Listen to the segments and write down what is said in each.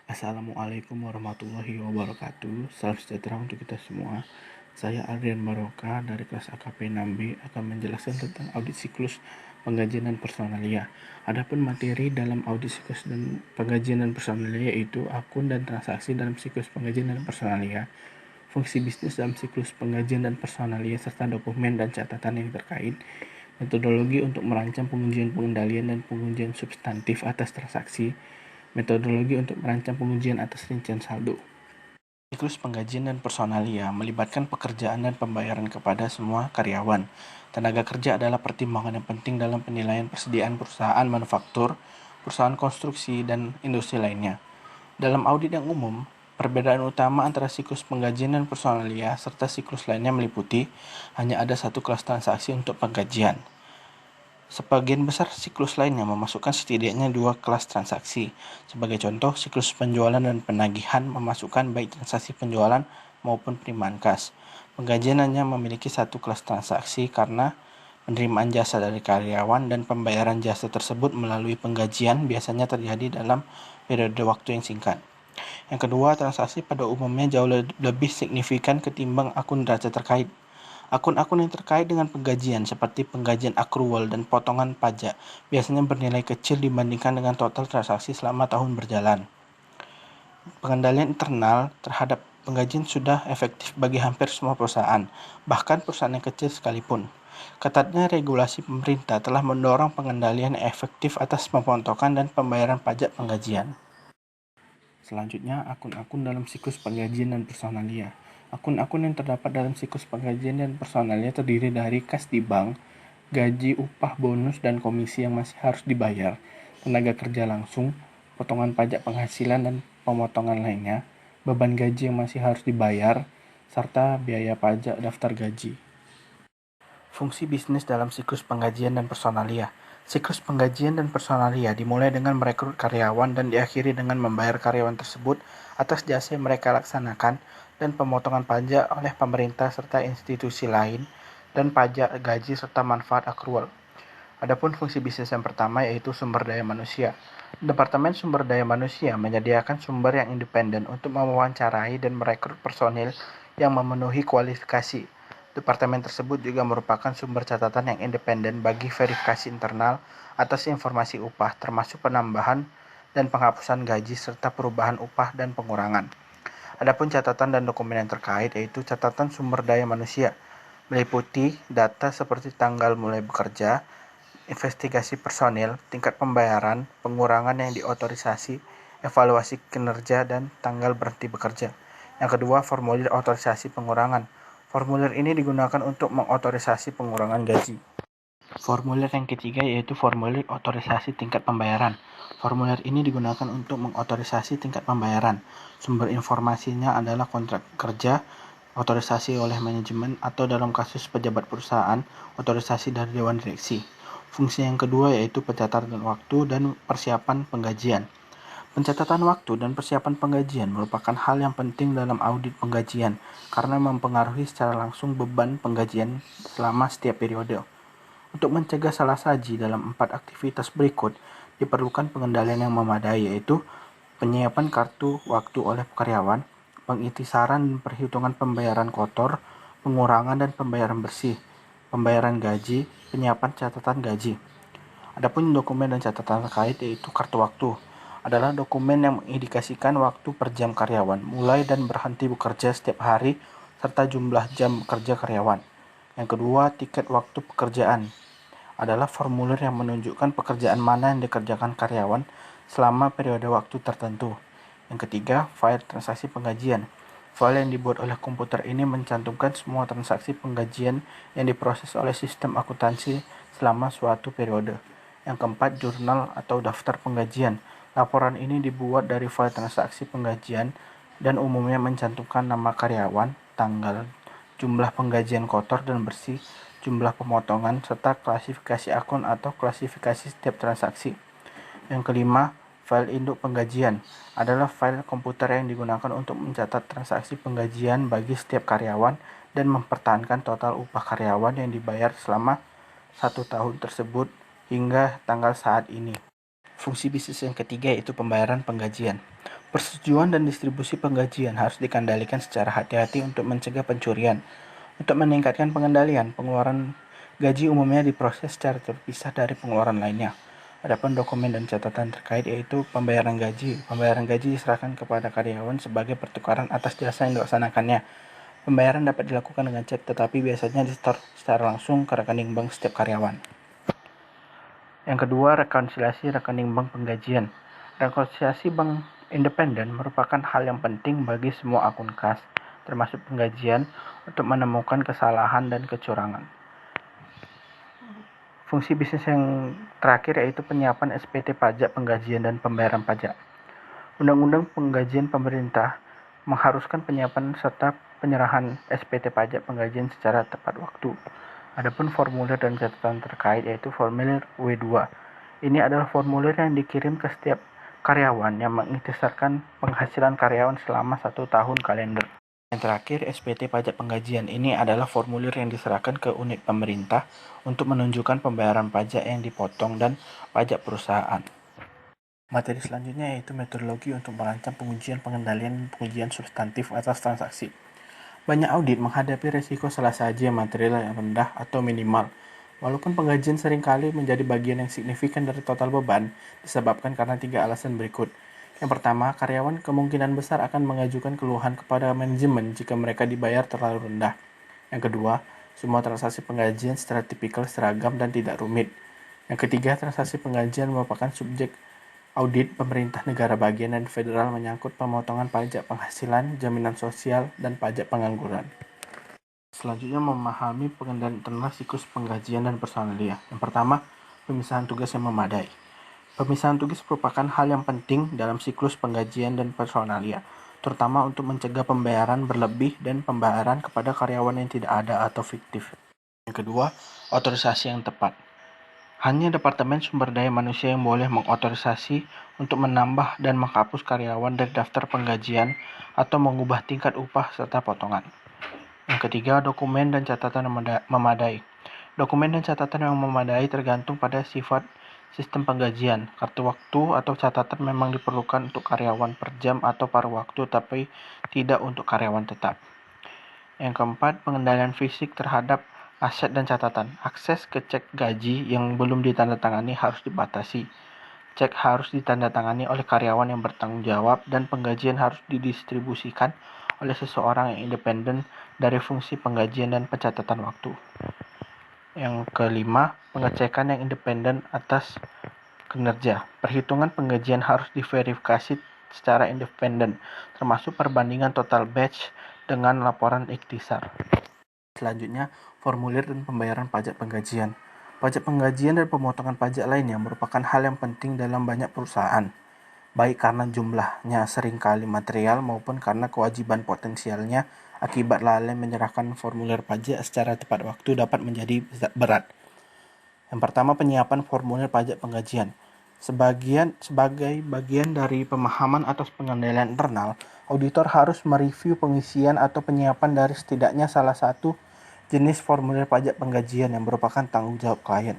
Assalamualaikum warahmatullahi wabarakatuh. Salam sejahtera untuk kita semua. Saya Adrian Baroka dari kelas AKP 6B akan menjelaskan tentang audit siklus penggajian dan personalia. Adapun materi dalam audit siklus dan penggajian dan personalia yaitu akun dan transaksi dalam siklus penggajian dan personalia, fungsi bisnis dalam siklus penggajian dan personalia serta dokumen dan catatan yang terkait, metodologi untuk merancang pengujian pengendalian dan pengujian substantif atas transaksi, metodologi untuk merancang pengujian atas rincian saldo. Siklus penggajian dan personalia melibatkan pekerjaan dan pembayaran kepada semua karyawan. Tenaga kerja adalah pertimbangan yang penting dalam penilaian persediaan perusahaan manufaktur, perusahaan konstruksi, dan industri lainnya. Dalam audit yang umum, perbedaan utama antara siklus penggajian dan personalia serta siklus lainnya meliputi hanya ada satu kelas transaksi untuk penggajian. Sebagian besar siklus lainnya memasukkan setidaknya dua kelas transaksi. Sebagai contoh, siklus penjualan dan penagihan memasukkan baik transaksi penjualan maupun penerimaan kas. Penggajian hanya memiliki satu kelas transaksi karena penerimaan jasa dari karyawan dan pembayaran jasa tersebut melalui penggajian biasanya terjadi dalam periode waktu yang singkat. Yang kedua, transaksi pada umumnya jauh lebih signifikan ketimbang akun neraca terkait. Akun-akun yang terkait dengan penggajian seperti penggajian akrual dan potongan pajak biasanya bernilai kecil dibandingkan dengan total transaksi selama tahun berjalan. Pengendalian internal terhadap penggajian sudah efektif bagi hampir semua perusahaan, bahkan perusahaan yang kecil sekalipun. Ketatnya regulasi pemerintah telah mendorong pengendalian yang efektif atas pemotongan dan pembayaran pajak penggajian. Selanjutnya, akun-akun dalam siklus penggajian dan personalia. Akun-akun yang terdapat dalam siklus penggajian dan personalia terdiri dari kas di bank, gaji, upah, bonus, dan komisi yang masih harus dibayar, tenaga kerja langsung, potongan pajak penghasilan dan pemotongan lainnya, beban gaji yang masih harus dibayar, serta biaya pajak daftar gaji. Fungsi bisnis dalam siklus penggajian dan personalia. Siklus penggajian dan personalia dimulai dengan merekrut karyawan dan diakhiri dengan membayar karyawan tersebut atas jasa yang mereka laksanakan dan pemotongan pajak oleh pemerintah serta institusi lain dan pajak gaji serta manfaat akrual. Adapun fungsi bisnis yang pertama yaitu sumber daya manusia. Departemen Sumber Daya Manusia menyediakan sumber yang independen untuk mewawancarai dan merekrut personil yang memenuhi kualifikasi. Departemen tersebut juga merupakan sumber catatan yang independen bagi verifikasi internal atas informasi upah termasuk penambahan dan penghapusan gaji serta perubahan upah dan pengurangan. Adapun catatan dan dokumen yang terkait yaitu catatan sumber daya manusia, meliputi data seperti tanggal mulai bekerja, investigasi personil, tingkat pembayaran, pengurangan yang diotorisasi, evaluasi kinerja, dan tanggal berhenti bekerja. Yang kedua, formulir otorisasi pengurangan. Formulir ini digunakan untuk mengotorisasi pengurangan gaji. Formulir yang ketiga yaitu formulir otorisasi tingkat pembayaran. Formulir ini digunakan untuk mengotorisasi tingkat pembayaran. Sumber informasinya adalah kontrak kerja, otorisasi oleh manajemen atau dalam kasus pejabat perusahaan, otorisasi dari dewan direksi. Fungsi yang kedua yaitu pencatatan waktu dan persiapan penggajian. Pencatatan waktu dan persiapan penggajian merupakan hal yang penting dalam audit penggajian karena mempengaruhi secara langsung beban penggajian selama setiap periode. Untuk mencegah salah saji dalam 4 aktivitas berikut, diperlukan pengendalian yang memadai yaitu penyiapan kartu waktu oleh karyawan, pengintisaran dan perhitungan pembayaran kotor, pengurangan dan pembayaran bersih, pembayaran gaji, penyiapan catatan gaji. Adapun dokumen dan catatan terkait yaitu kartu waktu adalah dokumen yang mengindikasikan waktu per jam karyawan, mulai dan berhenti bekerja setiap hari, serta jumlah jam kerja karyawan. Yang kedua, tiket waktu pekerjaan adalah formulir yang menunjukkan pekerjaan mana yang dikerjakan karyawan selama periode waktu tertentu. Yang ketiga, file transaksi penggajian. File yang dibuat oleh komputer ini mencantumkan semua transaksi penggajian yang diproses oleh sistem akuntansi selama suatu periode. Yang keempat, jurnal atau daftar penggajian. Laporan ini dibuat dari file transaksi penggajian dan umumnya mencantumkan nama karyawan, tanggal, jumlah penggajian kotor dan bersih, jumlah pemotongan, serta klasifikasi akun atau klasifikasi setiap transaksi. Yang kelima, file induk penggajian adalah file komputer yang digunakan untuk mencatat transaksi penggajian bagi setiap karyawan dan mempertahankan total upah karyawan yang dibayar selama 1 tahun tersebut hingga tanggal saat ini. Fungsi bisnis yang ketiga yaitu pembayaran penggajian. Persetujuan dan distribusi penggajian harus dikendalikan secara hati-hati untuk mencegah pencurian. Untuk meningkatkan pengendalian, pengeluaran gaji umumnya diproses secara terpisah dari pengeluaran lainnya. Adapun dokumen dan catatan terkait yaitu pembayaran gaji. Pembayaran gaji diserahkan kepada karyawan sebagai pertukaran atas jasa yang dilaksanakannya. Pembayaran dapat dilakukan dengan cek, tetapi biasanya disetor secara langsung ke rekening bank setiap karyawan. Yang kedua, rekonsiliasi rekening bank penggajian. Rekonsiliasi bank independen merupakan hal yang penting bagi semua akun kas, termasuk penggajian, untuk menemukan kesalahan dan kecurangan. Fungsi bisnis yang terakhir yaitu penyiapan SPT pajak penggajian dan pembayaran pajak. Undang-Undang Penggajian Pemerintah mengharuskan penyiapan serta penyerahan SPT pajak penggajian secara tepat waktu. Adapun formulir dan catatan terkait yaitu formulir W2. Ini adalah formulir yang dikirim ke setiap karyawan yang mengikhtisarkan penghasilan karyawan selama 1 tahun kalender. Yang terakhir, SPT pajak penggajian ini adalah formulir yang diserahkan ke unit pemerintah untuk menunjukkan pembayaran pajak yang dipotong dan pajak perusahaan. Materi selanjutnya yaitu metodologi untuk merancang pengujian pengendalian dan pengujian substantif atas transaksi. Banyak audit menghadapi resiko salah saji material yang rendah atau minimal. Walaupun penggajian seringkali menjadi bagian yang signifikan dari total beban, disebabkan karena 3 alasan berikut. Yang pertama, karyawan kemungkinan besar akan mengajukan keluhan kepada manajemen jika mereka dibayar terlalu rendah. Yang kedua, semua transaksi penggajian secara tipikal seragam dan tidak rumit. Yang ketiga, transaksi penggajian merupakan subjek audit pemerintah negara bagian dan federal menyangkut pemotongan pajak penghasilan, jaminan sosial, dan pajak pengangguran. Selanjutnya, memahami pengendalian internal siklus penggajian dan personalia. Yang pertama, pemisahan tugas yang memadai. Pemisahan tugas merupakan hal yang penting dalam siklus penggajian dan personalia, terutama untuk mencegah pembayaran berlebih dan pembayaran kepada karyawan yang tidak ada atau fiktif. Yang kedua, otorisasi yang tepat. Hanya Departemen Sumber Daya Manusia yang boleh mengotorisasi untuk menambah dan menghapus karyawan dari daftar penggajian atau mengubah tingkat upah serta potongan. Yang ketiga, dokumen dan catatan memadai. Dokumen dan catatan yang memadai tergantung pada sifat sistem penggajian. Kartu waktu atau catatan memang diperlukan untuk karyawan per jam atau paruh waktu, tapi tidak untuk karyawan tetap. Yang keempat, pengendalian fisik terhadap aset dan catatan. Akses ke cek gaji yang belum ditandatangani harus dibatasi. Cek harus ditandatangani oleh karyawan yang bertanggung jawab dan penggajian harus didistribusikan oleh seseorang yang independen dari fungsi penggajian dan pencatatan waktu. Yang kelima, pengecekan yang independen atas kinerja. Perhitungan penggajian harus diverifikasi secara independen, termasuk perbandingan total batch dengan laporan ikhtisar. Selanjutnya, formulir dan pembayaran pajak penggajian. Pajak penggajian dan pemotongan pajak lainnya merupakan hal yang penting dalam banyak perusahaan, baik karena jumlahnya seringkali material maupun karena kewajiban potensialnya akibat lalai menyerahkan formulir pajak secara tepat waktu dapat menjadi berat. Yang pertama, penyiapan formulir pajak penggajian. Sebagai bagian dari pemahaman atas pengendalian internal, auditor harus mereview pengisian atau penyiapan dari setidaknya salah satu jenis formulir pajak penggajian yang merupakan tanggung jawab klien.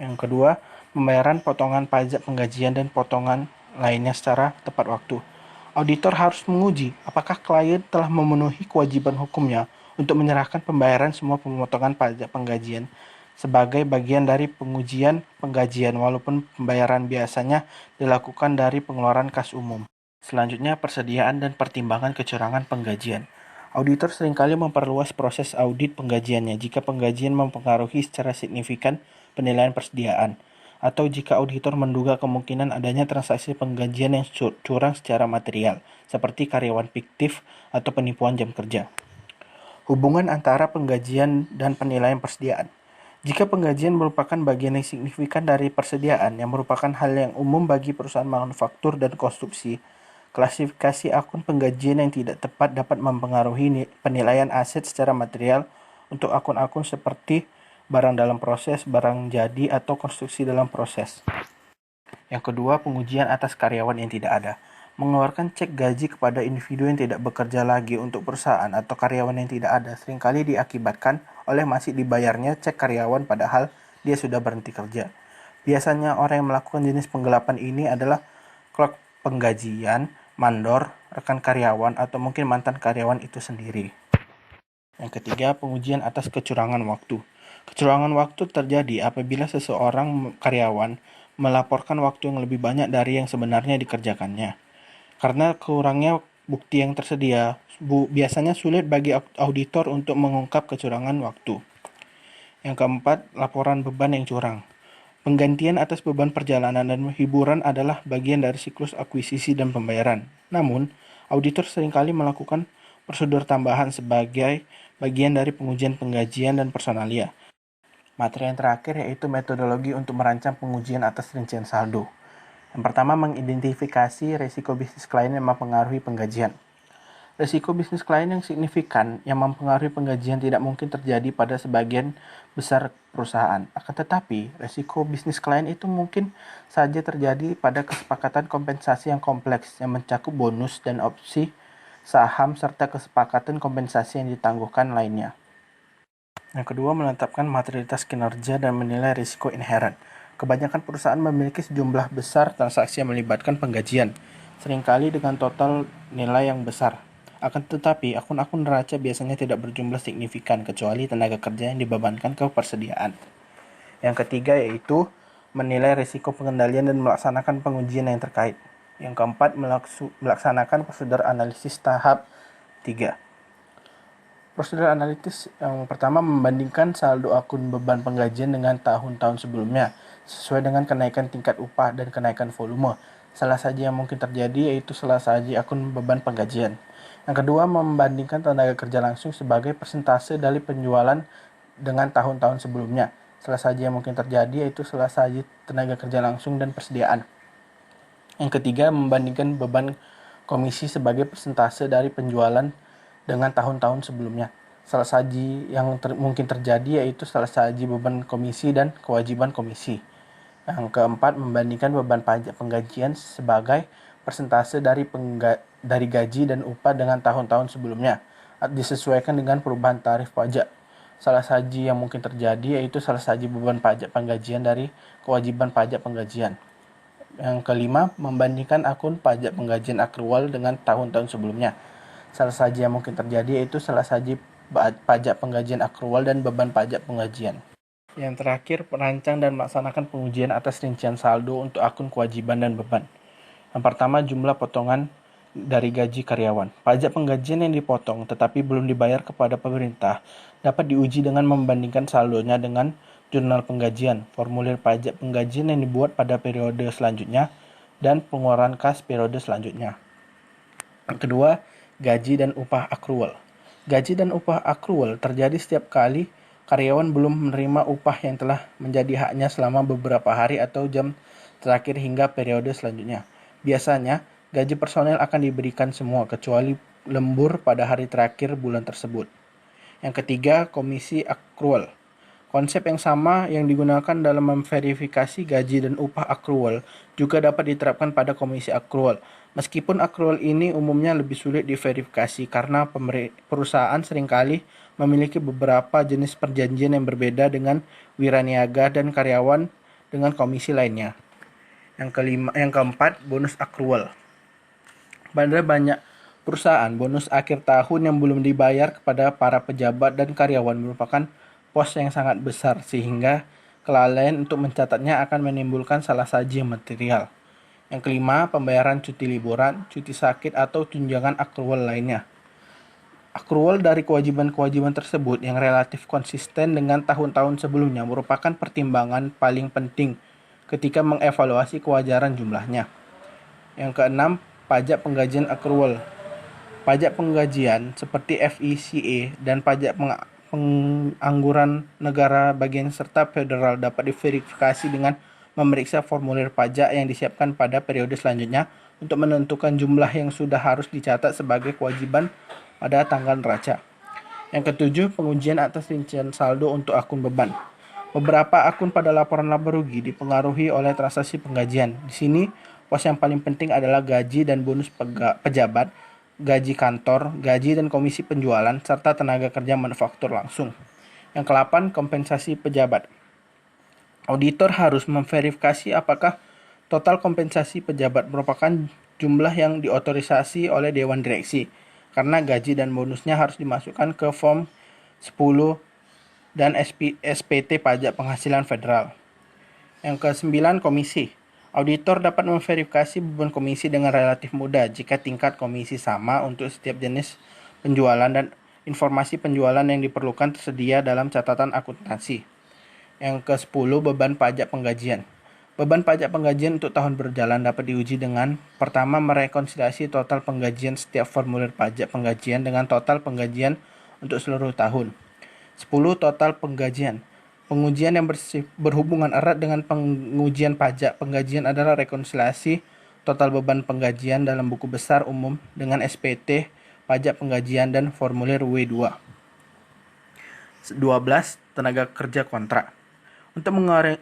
Yang kedua, pembayaran potongan pajak penggajian dan potongan lainnya secara tepat waktu. Auditor harus menguji apakah klien telah memenuhi kewajiban hukumnya untuk menyerahkan pembayaran semua pemotongan pajak penggajian sebagai bagian dari pengujian penggajian, walaupun pembayaran biasanya dilakukan dari pengeluaran kas umum. Selanjutnya, persediaan dan pertimbangan kecurangan penggajian. Auditor seringkali memperluas proses audit penggajiannya jika penggajian mempengaruhi secara signifikan penilaian persediaan, atau jika auditor menduga kemungkinan adanya transaksi penggajian yang curang secara material, seperti karyawan fiktif atau penipuan jam kerja. Hubungan antara penggajian dan penilaian persediaan. Jika penggajian merupakan bagian yang signifikan dari persediaan yang merupakan hal yang umum bagi perusahaan manufaktur dan konstruksi, klasifikasi akun penggajian yang tidak tepat dapat mempengaruhi penilaian aset secara material untuk akun-akun seperti barang dalam proses, barang jadi, atau konstruksi dalam proses. Yang kedua, pengujian atas karyawan yang tidak ada. Mengeluarkan cek gaji kepada individu yang tidak bekerja lagi untuk perusahaan atau karyawan yang tidak ada seringkali diakibatkan oleh masih dibayarnya cek karyawan padahal dia sudah berhenti kerja. Biasanya orang yang melakukan jenis penggelapan ini adalah klub penggajian mandor, rekan karyawan, atau mungkin mantan karyawan itu sendiri. Yang ketiga, pengujian atas kecurangan waktu. Kecurangan waktu terjadi apabila seseorang karyawan melaporkan waktu yang lebih banyak dari yang sebenarnya dikerjakannya. Karena kurangnya bukti yang tersedia, biasanya sulit bagi auditor untuk mengungkap kecurangan waktu. Yang keempat, laporan beban yang curang. Penggantian atas beban perjalanan dan hiburan adalah bagian dari siklus akuisisi dan pembayaran. Namun, auditor seringkali melakukan prosedur tambahan sebagai bagian dari pengujian penggajian dan personalia. Materi yang terakhir yaitu metodologi untuk merancang pengujian atas rincian saldo. Yang pertama, mengidentifikasi risiko bisnis klien yang mempengaruhi penggajian. Risiko bisnis klien yang signifikan yang mempengaruhi penggajian tidak mungkin terjadi pada sebagian besar perusahaan. Akan tetapi, risiko bisnis klien itu mungkin saja terjadi pada kesepakatan kompensasi yang kompleks yang mencakup bonus dan opsi saham serta kesepakatan kompensasi yang ditangguhkan lainnya. Yang kedua, menetapkan materialitas kinerja dan menilai risiko inherent. Kebanyakan perusahaan memiliki sejumlah besar transaksi yang melibatkan penggajian, seringkali dengan total nilai yang besar. Akan tetapi, akun-akun neraca biasanya tidak berjumlah signifikan kecuali tenaga kerja yang dibebankan ke persediaan. Yang ketiga yaitu menilai risiko pengendalian dan melaksanakan pengujian yang terkait. Yang keempat, melaksanakan prosedur analisis tahap 3. Prosedur analitis yang pertama membandingkan saldo akun beban penggajian dengan tahun-tahun sebelumnya sesuai dengan kenaikan tingkat upah dan kenaikan volume. Salah saja yang mungkin terjadi yaitu salah saja akun beban penggajian. Yang kedua, membandingkan tenaga kerja langsung sebagai persentase dari penjualan dengan tahun-tahun sebelumnya. Salah saja yang mungkin terjadi yaitu salah saja tenaga kerja langsung dan persediaan. Yang ketiga, membandingkan beban komisi sebagai persentase dari penjualan dengan tahun-tahun sebelumnya. Salah saji yang mungkin terjadi yaitu salah saji beban komisi dan kewajiban komisi. Yang keempat, membandingkan beban pajak penggajian sebagai persentase dari gaji dan upah dengan tahun-tahun sebelumnya, disesuaikan dengan perubahan tarif pajak. Salah saji yang mungkin terjadi yaitu salah saji beban pajak penggajian dari kewajiban pajak penggajian. Yang kelima, membandingkan akun pajak penggajian akrual dengan tahun-tahun sebelumnya. Salah saja yang mungkin terjadi yaitu salah saja pajak penggajian akrual dan beban pajak penggajian. Yang terakhir, merancang dan melaksanakan pengujian atas rincian saldo untuk akun kewajiban dan beban. Yang pertama, jumlah potongan dari gaji karyawan. Pajak penggajian yang dipotong tetapi belum dibayar kepada pemerintah dapat diuji dengan membandingkan saldonya dengan jurnal penggajian, formulir pajak penggajian yang dibuat pada periode selanjutnya, dan pengeluaran kas periode selanjutnya. Yang kedua, gaji dan upah akrual. Gaji dan upah akrual terjadi setiap kali karyawan belum menerima upah yang telah menjadi haknya selama beberapa hari atau jam terakhir hingga periode selanjutnya. Biasanya, gaji personel akan diberikan semua kecuali lembur pada hari terakhir bulan tersebut. Yang ketiga, komisi akrual. Konsep yang sama yang digunakan dalam memverifikasi gaji dan upah akrual juga dapat diterapkan pada komisi akrual. Meskipun akrual ini umumnya lebih sulit diverifikasi karena perusahaan seringkali memiliki beberapa jenis perjanjian yang berbeda dengan wiraniaga dan karyawan dengan komisi lainnya. Yang keempat, bonus akrual. Pada banyak perusahaan, bonus akhir tahun yang belum dibayar kepada para pejabat dan karyawan merupakan pos yang sangat besar sehingga kelalaian untuk mencatatnya akan menimbulkan salah saji yang material. Yang kelima, pembayaran cuti liburan, cuti sakit, atau tunjangan akrual lainnya. Akrual dari kewajiban-kewajiban tersebut yang relatif konsisten dengan tahun-tahun sebelumnya merupakan pertimbangan paling penting ketika mengevaluasi kewajaran jumlahnya. Yang keenam, pajak penggajian akrual. Pajak penggajian seperti FICA dan pajak pengangguran negara bagian serta federal dapat diverifikasi dengan memeriksa formulir pajak yang disiapkan pada periode selanjutnya untuk menentukan jumlah yang sudah harus dicatat sebagai kewajiban pada tanggal neraca. Yang ketujuh, pengujian atas rincian saldo untuk akun beban. Beberapa akun pada laporan laba rugi dipengaruhi oleh transaksi penggajian. Di sini, pos yang paling penting adalah gaji dan bonus pejabat, gaji kantor, gaji dan komisi penjualan, serta tenaga kerja manufaktur langsung. Yang ke-8, kompensasi pejabat. Auditor harus memverifikasi apakah total kompensasi pejabat merupakan jumlah yang diotorisasi oleh Dewan Direksi, karena gaji dan bonusnya harus dimasukkan ke Form 10 dan SPT Pajak Penghasilan Federal. Yang ke-9, komisi. Auditor dapat memverifikasi beban komisi dengan relatif mudah jika tingkat komisi sama untuk setiap jenis penjualan dan informasi penjualan yang diperlukan tersedia dalam catatan akuntansi. Yang ke-10, beban pajak penggajian. Beban pajak penggajian untuk tahun berjalan dapat diuji dengan pertama, merekonsiliasi total penggajian setiap formulir pajak penggajian dengan total penggajian untuk seluruh tahun. 10. Total penggajian. Pengujian yang berhubungan erat dengan pengujian pajak penggajian adalah rekonsiliasi total beban penggajian dalam buku besar umum dengan SPT pajak penggajian dan formulir W2. 12. Tenaga kerja kontrak. Untuk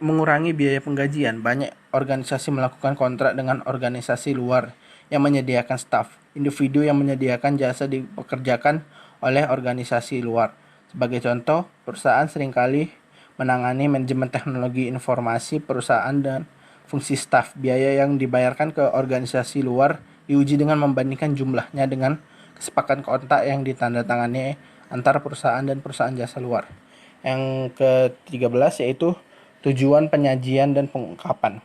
mengurangi biaya penggajian, banyak organisasi melakukan kontrak dengan organisasi luar yang menyediakan staf. Individu yang menyediakan jasa dipekerjakan oleh organisasi luar. Sebagai contoh, perusahaan seringkali menangani manajemen teknologi informasi perusahaan dan fungsi staf. Biaya yang dibayarkan ke organisasi luar diuji dengan membandingkan jumlahnya dengan kesepakatan kontrak yang ditandatangani antara perusahaan dan perusahaan jasa luar. Yang ke-13 yaitu tujuan penyajian dan pengungkapan.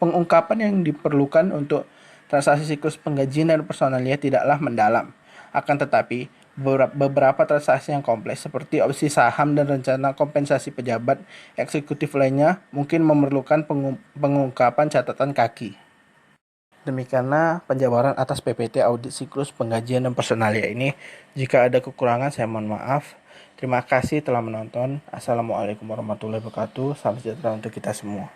Pengungkapan yang diperlukan untuk transaksi siklus penggajian dan personalia tidaklah mendalam. Akan tetapi, beberapa transaksi yang kompleks seperti opsi saham dan rencana kompensasi pejabat eksekutif lainnya mungkin memerlukan pengungkapan catatan kaki. Demikianlah penjabaran atas PPT audit siklus penggajian dan personalia ini. Jika ada kekurangan, saya mohon maaf. Terima kasih telah menonton. Assalamualaikum warahmatullahi wabarakatuh. Salam sejahtera untuk kita semua.